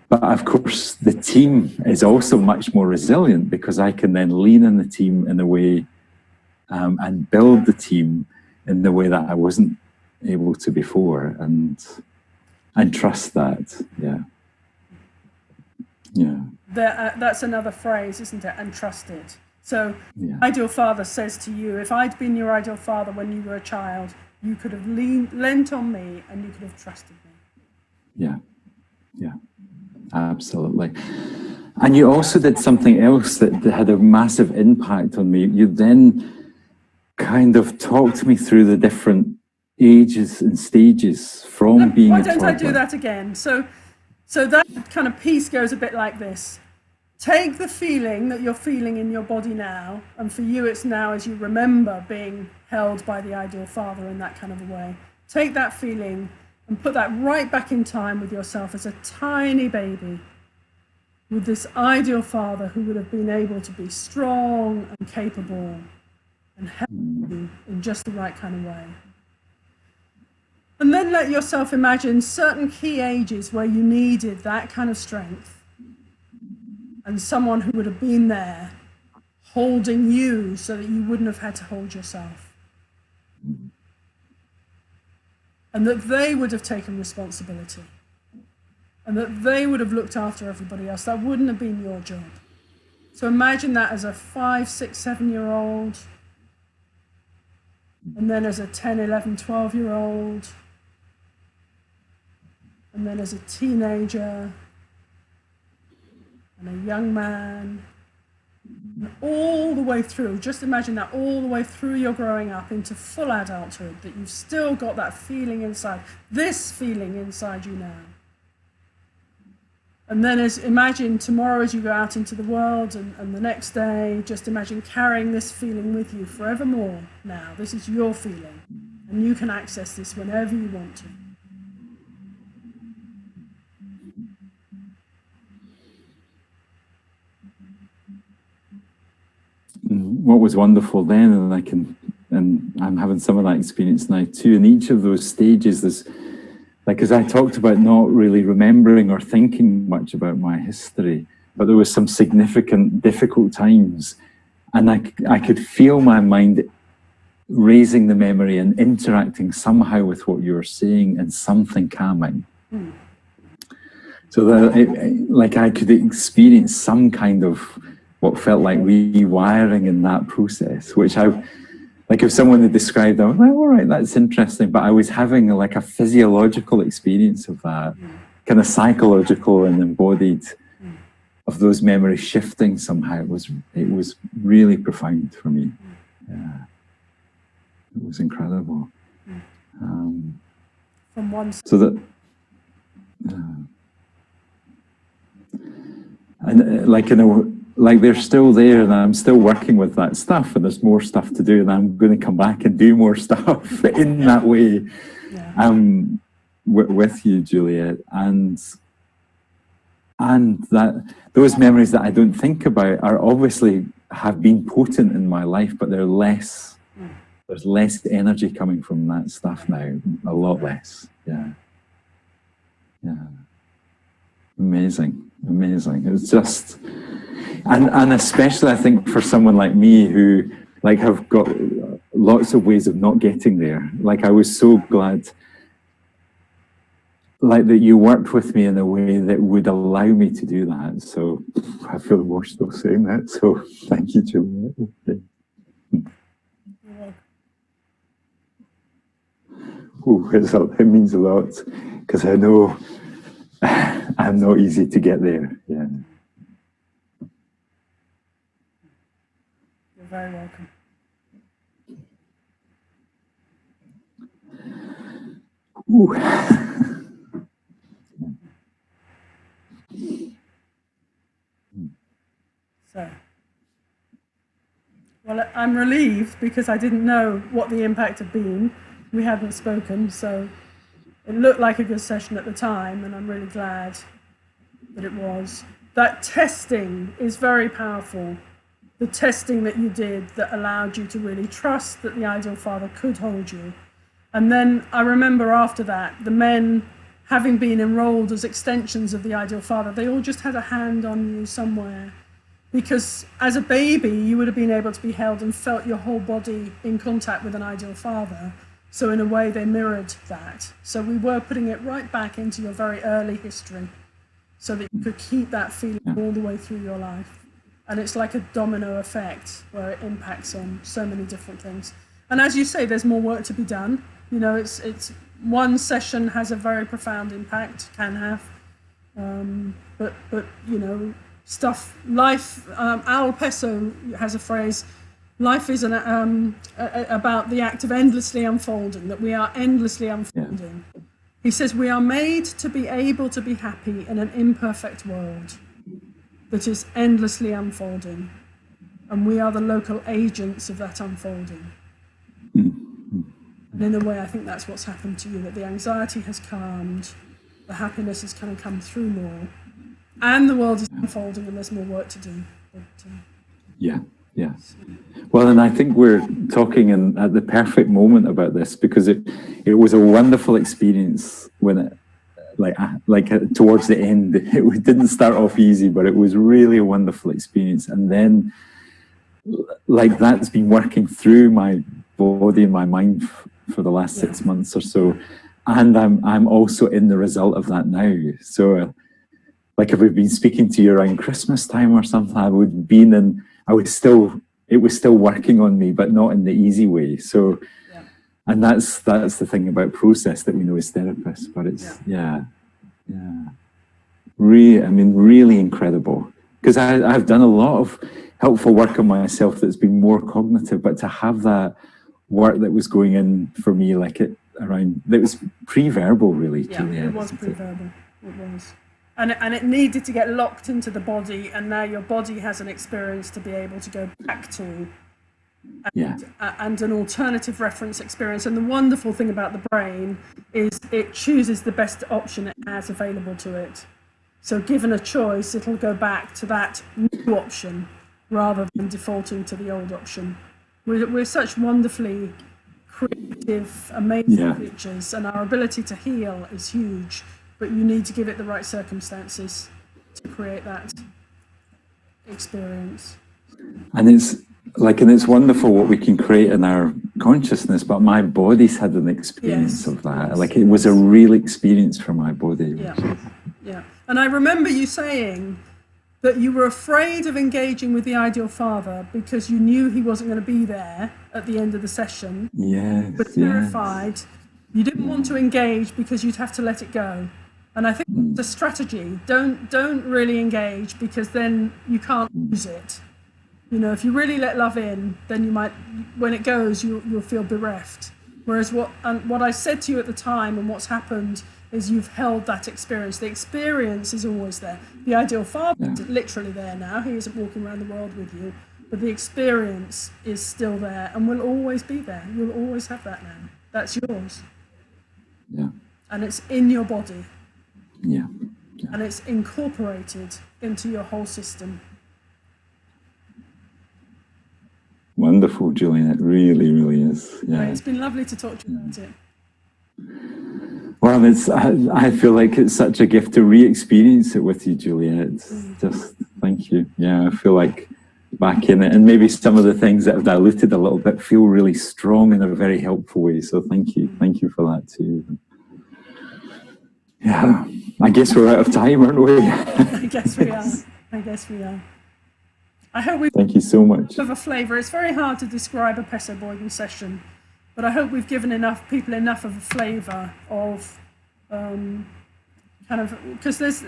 Speaker 1: But of course, the team is also much more resilient, because I can then lean on the team in a way and build the team in the way that I wasn't able to before, and trust that. Yeah. Yeah.
Speaker 2: That's another phrase, isn't it? And trust it. So, ideal father says to you, if I'd been your ideal father when you were a child, you could have lent on me and you could have trusted me.
Speaker 1: Yeah. Yeah. Absolutely. And you also did something else that had a massive impact on me. You then kind of talked me through the different ages and stages from being a toddler.
Speaker 2: Why don't I do that again? So that kind of piece goes a bit like this. Take the feeling that you're feeling in your body now, and for you it's now as you remember being held by the ideal father in that kind of a way. Take that feeling and put that right back in time with yourself as a tiny baby, with this ideal father who would have been able to be strong and capable and help you in just the right kind of way. And then let yourself imagine certain key ages where you needed that kind of strength, and someone who would have been there holding you so that you wouldn't have had to hold yourself. And that they would have taken responsibility. And that they would have looked after everybody else. That wouldn't have been your job. So imagine that as a 5, 6, 7-year-old. And then as a 10, 11, 12-year-old. And then as a teenager. And a young man. And all the way through, just imagine that all the way through your growing up into full adulthood, that you've still got that feeling inside, this feeling inside you now. And then imagine tomorrow as you go out into the world, and the next day, just imagine carrying this feeling with you forevermore now. This is your feeling, and you can access this whenever you want to.
Speaker 1: What was wonderful then, and I'm having some of that experience now too. In each of those stages, there's, like, as I talked about, not really remembering or thinking much about my history, but there was some significant, difficult times, and I could feel my mind raising the memory and interacting somehow with what you were saying, and something calming. So that, like, I could experience some kind of what felt like rewiring in that process, which like if someone had described, I was like, all right, that's interesting. But I was having like a physiological experience of that, kind of psychological and embodied, of those memories shifting somehow. It was really profound for me. Yeah. It was incredible.
Speaker 2: From one
Speaker 1: so that, and like, in a, like, they're still there, and I'm still working with that stuff, and there's more stuff to do, and I'm going to come back and do more stuff in that way, with you, Juliet, and that those memories that I don't think about are obviously have been potent in my life, but they're less. There's less energy coming from that stuff now, a lot less. Yeah. Amazing. It's just. And especially, I think, for someone like me who, like, have got lots of ways of not getting there. Like, I was so glad, like, that you worked with me in a way that would allow me to do that. So I feel emotional saying that. So thank you, Juliet. It means a lot, because I know I'm not easy to get there. Yeah.
Speaker 2: You're very welcome.
Speaker 1: Ooh.
Speaker 2: So, well, I'm relieved because I didn't know what the impact had been. We hadn't spoken, so it looked like a good session at the time, and I'm really glad that it was. That testing is very powerful. The testing that you did that allowed you to really trust that the ideal father could hold you. And then I remember after that, the men, having been enrolled as extensions of the ideal father, they all just had a hand on you somewhere. Because as a baby, you would have been able to be held and felt your whole body in contact with an ideal father. So in a way, they mirrored that. So we were putting it right back into your very early history so that you could keep that feeling all the way through your life. And it's like a domino effect where it impacts on so many different things. And as you say, there's more work to be done. You know, it's one session has a very profound impact, can have. But you know, life, Al Pesso has a phrase, life is about the act of endlessly unfolding, that we are endlessly unfolding. Yeah. He says we are made to be able to be happy in an imperfect world that is endlessly unfolding, and we are the local agents of that unfolding. And in a way, I think that's what's happened to you, that the anxiety has calmed, the happiness has kind of come through more, and the world is unfolding and there's more work to do. But,
Speaker 1: yeah. Well, and I think we're talking at the perfect moment about this, because it was a wonderful experience when it, like towards the end, it didn't start off easy, but it was really a wonderful experience. And then, like, that's been working through my body and my mind for the last 6 months or so, and I'm also in the result of that now. So, like, if we've been speaking to you around Christmas time or something, it was still working on me, but not in the easy way. So, and that's the thing about process that we know as therapists. But it's really incredible, because I've done a lot of helpful work on myself that's been more cognitive, but to have that work that was going in for me, like it was pre-verbal, really.
Speaker 2: Yeah, Juliet, it was pre-verbal. It was. And it needed to get locked into the body, and now your body has an experience to be able to go back to, and an alternative reference experience. And the wonderful thing about the brain is it chooses the best option it has available to it. So given a choice, it'll go back to that new option rather than defaulting to the old option. We're such wonderfully creative, amazing creatures, and our ability to heal is huge. But you need to give it the right circumstances to create that experience.
Speaker 1: And it's wonderful what we can create in our consciousness, but my body's had an experience of that. Like, it was a real experience for my body.
Speaker 2: Yeah. And I remember you saying that you were afraid of engaging with the ideal father because you knew he wasn't going to be there at the end of the session.
Speaker 1: Yes.
Speaker 2: But terrified. You didn't want to engage because you'd have to let it go. And I think the strategy, don't really engage, because then you can't lose it. You know, if you really let love in, then you might, when it goes, you'll feel bereft. Whereas what I said to you at the time and what's happened is you've held that experience. The experience is always there. The ideal father is literally there now. He isn't walking around the world with you, but the experience is still there and will always be there. You'll always have that now. That's yours.
Speaker 1: Yeah.
Speaker 2: And it's in your body.
Speaker 1: Yeah.
Speaker 2: And it's incorporated into your whole system.
Speaker 1: Wonderful, Julian. It really, really is. Yeah.
Speaker 2: It's been lovely to talk to you about it.
Speaker 1: Well, I feel like it's such a gift to re-experience it with you, Juliet. Just thank you. Yeah, I feel like back in it, and maybe some of the things that have diluted a little bit feel really strong in a very helpful way. So thank you for that too. Yeah, I guess we're out of time, aren't we?
Speaker 2: I guess we are. I hope we've
Speaker 1: Thank you so much.
Speaker 2: Of a flavour. It's very hard to describe a Pesso Boyden session, but I hope we've given people enough of a flavour of kind of, because there's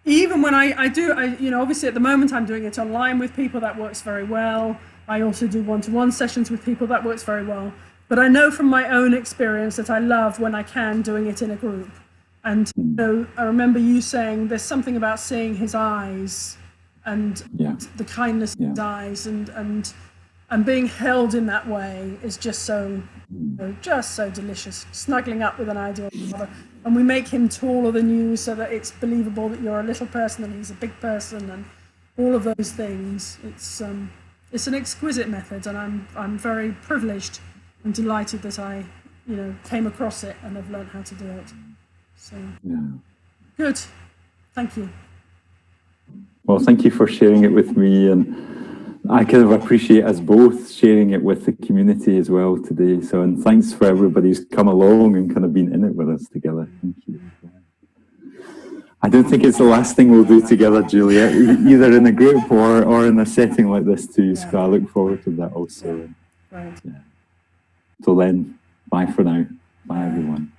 Speaker 2: even when I do, obviously at the moment I'm doing it online with people, that works very well. I also do one-to-one sessions with people, that works very well. But I know from my own experience that I love when I can doing it in a group. And you know, I remember you saying there's something about seeing his eyes and the kindness in his eyes and being held in that way is just so, you know, just so delicious. Snuggling up with an ideal father. And we make him taller than you so that it's believable that you're a little person and he's a big person and all of those things. It's an exquisite method, and I'm very privileged and delighted that I, you know, came across it and have learned how to do it. So good. Thank you.
Speaker 1: Well, thank you for sharing it with me, and I kind of appreciate us both sharing it with the community as well today. So, and thanks for everybody who's come along and kind of been in it with us together. Thank you. I don't think it's the last thing we'll do together, Juliet, either in a group or in a setting like this too. So I look forward to that also.
Speaker 2: Right.
Speaker 1: Till then, bye for now. Bye everyone.